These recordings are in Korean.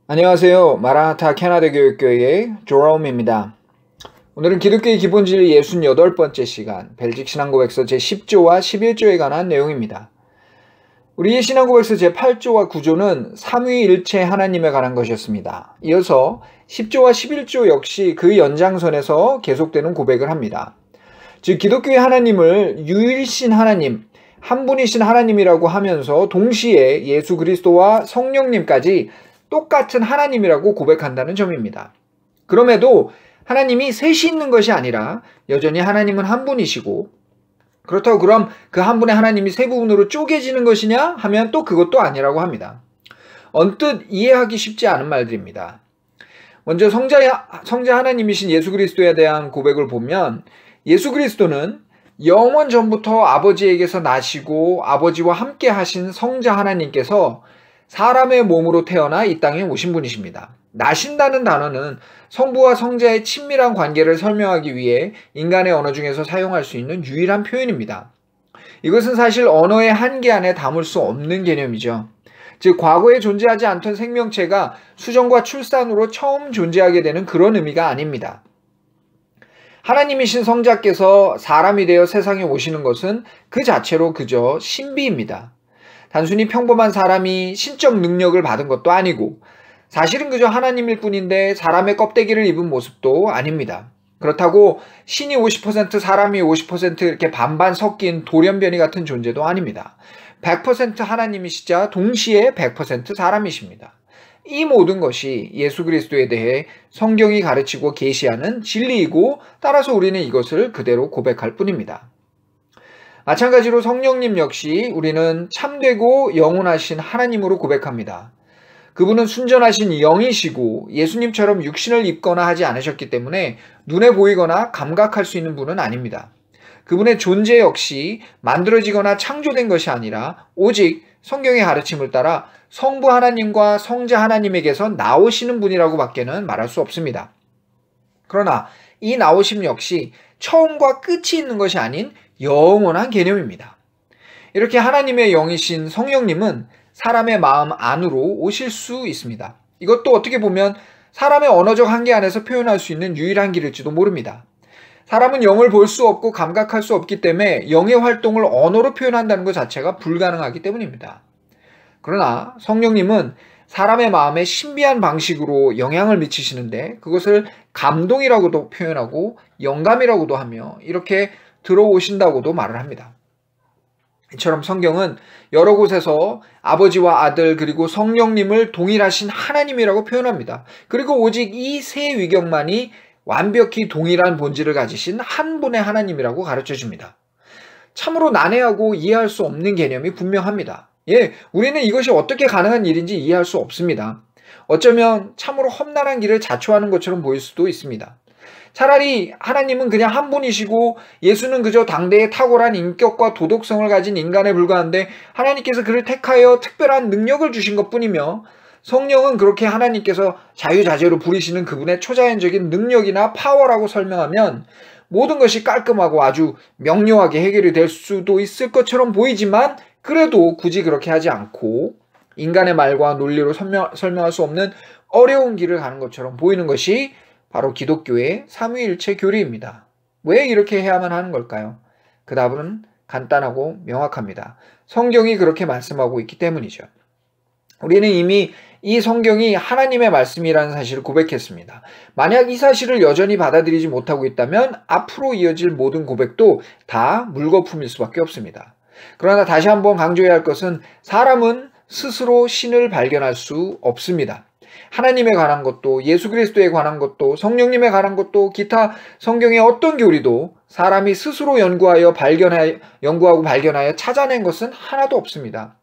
안녕하세요. 마라나타 캐나다 교육교회의 조롬입니다. 오늘은 기독교의 기본 진리 68번째 시간, 벨직 신앙고백서 제10조와 11조에 관한 내용입니다. 우리의 신앙고백서 제8조와 9조는 삼위일체 하나님에 관한 것이었습니다. 이어서 10조와 11조 역시 그 연장선에서 계속되는 고백을 합니다. 즉 기독교의 하나님을 유일신 하나님, 한 분이신 하나님이라고 하면서 동시에 예수 그리스도와 성령님까지 똑같은 하나님이라고 고백한다는 점입니다. 그럼에도 하나님이 셋이 있는 것이 아니라 여전히 하나님은 한 분이시고, 그렇다고 그럼 그 한 분의 하나님이 세 부분으로 쪼개지는 것이냐 하면 또 그것도 아니라고 합니다. 언뜻 이해하기 쉽지 않은 말들입니다. 먼저 성자 하나님이신 예수 그리스도에 대한 고백을 보면 예수 그리스도는 영원 전부터 아버지에게서 나시고 아버지와 함께 하신 성자 하나님께서 사람의 몸으로 태어나 이 땅에 오신 분이십니다. 나신다는 단어는 성부와 성자의 친밀한 관계를 설명하기 위해 인간의 언어 중에서 사용할 수 있는 유일한 표현입니다. 이것은 사실 언어의 한계 안에 담을 수 없는 개념이죠. 즉 과거에 존재하지 않던 생명체가 수정과 출산으로 처음 존재하게 되는 그런 의미가 아닙니다. 하나님이신 성자께서 사람이 되어 세상에 오시는 것은 그 자체로 그저 신비입니다. 단순히 평범한 사람이 신적 능력을 받은 것도 아니고 사실은 그저 하나님일 뿐인데 사람의 껍데기를 입은 모습도 아닙니다. 그렇다고 신이 50% 사람이 50% 이렇게 반반 섞인 돌연변이 같은 존재도 아닙니다. 100% 하나님이시자 동시에 100% 사람이십니다. 이 모든 것이 예수 그리스도에 대해 성경이 가르치고 계시하는 진리이고 따라서 우리는 이것을 그대로 고백할 뿐입니다. 마찬가지로 성령님 역시 우리는 참되고 영원하신 하나님으로 고백합니다. 그분은 순전하신 영이시고 예수님처럼 육신을 입거나 하지 않으셨기 때문에 눈에 보이거나 감각할 수 있는 분은 아닙니다. 그분의 존재 역시 만들어지거나 창조된 것이 아니라 오직 성경의 가르침을 따라 성부 하나님과 성자 하나님에게서 나오시는 분이라고 밖에는 말할 수 없습니다. 그러나 이 나오심 역시 처음과 끝이 있는 것이 아닌 영원한 개념입니다. 이렇게 하나님의 영이신 성령님은 사람의 마음 안으로 오실 수 있습니다. 이것도 어떻게 보면 사람의 언어적 한계 안에서 표현할 수 있는 유일한 길일지도 모릅니다. 사람은 영을 볼 수 없고 감각할 수 없기 때문에 영의 활동을 언어로 표현한다는 것 자체가 불가능하기 때문입니다. 그러나 성령님은 사람의 마음에 신비한 방식으로 영향을 미치시는데 그것을 감동이라고도 표현하고 영감이라고도 하며 이렇게 들어오신다고도 말을 합니다. 이처럼 성경은 여러 곳에서 아버지와 아들 그리고 성령님을 동일하신 하나님이라고 표현합니다. 그리고 오직 이 세 위격만이 완벽히 동일한 본질을 가지신 한 분의 하나님이라고 가르쳐 줍니다. 참으로 난해하고 이해할 수 없는 개념이 분명합니다. 우리는 이것이 어떻게 가능한 일인지 이해할 수 없습니다. 어쩌면 참으로 험난한 길을 자초하는 것처럼 보일 수도 있습니다. 차라리 하나님은 그냥 한 분이시고 예수는 그저 당대의 탁월한 인격과 도덕성을 가진 인간에 불과한데 하나님께서 그를 택하여 특별한 능력을 주신 것뿐이며 성령은 그렇게 하나님께서 자유자재로 부리시는 그분의 초자연적인 능력이나 파워라고 설명하면 모든 것이 깔끔하고 아주 명료하게 해결이 될 수도 있을 것처럼 보이지만 그래도 굳이 그렇게 하지 않고 인간의 말과 논리로 설명할 수 없는 어려운 길을 가는 것처럼 보이는 것이 바로 기독교의 삼위일체 교리입니다. 왜 이렇게 해야만 하는 걸까요? 그 답은 간단하고 명확합니다. 성경이 그렇게 말씀하고 있기 때문이죠. 우리는 이미 이 성경이 하나님의 말씀이라는 사실을 고백했습니다. 만약 이 사실을 여전히 받아들이지 못하고 있다면 앞으로 이어질 모든 고백도 다 물거품일 수밖에 없습니다. 그러나 다시 한번 강조해야 할 것은 사람은 스스로 신을 발견할 수 없습니다. 하나님에 관한 것도 예수 그리스도에 관한 것도 성령님에 관한 것도 기타 성경의 어떤 교리도 사람이 스스로 연구하고 발견하여 찾아낸 것은 하나도 없습니다.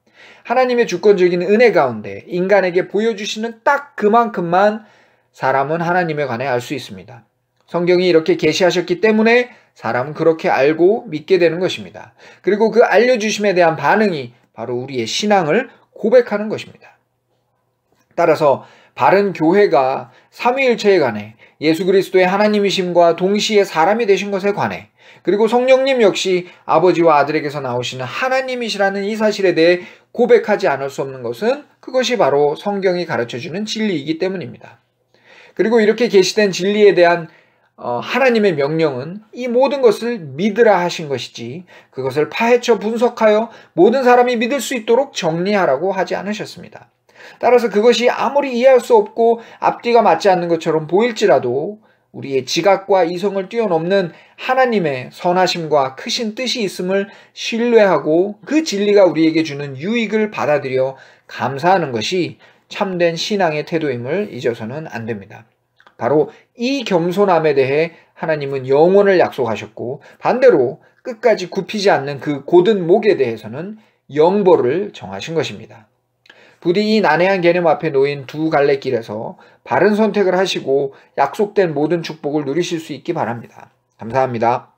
하나님의 주권적인 은혜 가운데 인간에게 보여주시는 딱 그만큼만 사람은 하나님에 관해 알 수 있습니다. 성경이 이렇게 계시하셨기 때문에 사람은 그렇게 알고 믿게 되는 것입니다. 그리고 그 알려주심에 대한 반응이 바로 우리의 신앙을 고백하는 것입니다. 따라서 바른 교회가 삼위일체에 관해 예수 그리스도의 하나님이심과 동시에 사람이 되신 것에 관해 그리고 성령님 역시 아버지와 아들에게서 나오시는 하나님이시라는 이 사실에 대해 고백하지 않을 수 없는 것은 그것이 바로 성경이 가르쳐주는 진리이기 때문입니다. 그리고 이렇게 계시된 진리에 대한 하나님의 명령은 이 모든 것을 믿으라 하신 것이지 그것을 파헤쳐 분석하여 모든 사람이 믿을 수 있도록 정리하라고 하지 않으셨습니다. 따라서 그것이 아무리 이해할 수 없고 앞뒤가 맞지 않는 것처럼 보일지라도 우리의 지각과 이성을 뛰어넘는 하나님의 선하심과 크신 뜻이 있음을 신뢰하고 그 진리가 우리에게 주는 유익을 받아들여 감사하는 것이 참된 신앙의 태도임을 잊어서는 안 됩니다. 바로 이 겸손함에 대해 하나님은 영원을 약속하셨고 반대로 끝까지 굽히지 않는 그 곧은 목에 대해서는 영벌을 정하신 것입니다. 부디 이 난해한 개념 앞에 놓인 두 갈래 길에서 바른 선택을 하시고 약속된 모든 축복을 누리실 수 있기 바랍니다. 감사합니다.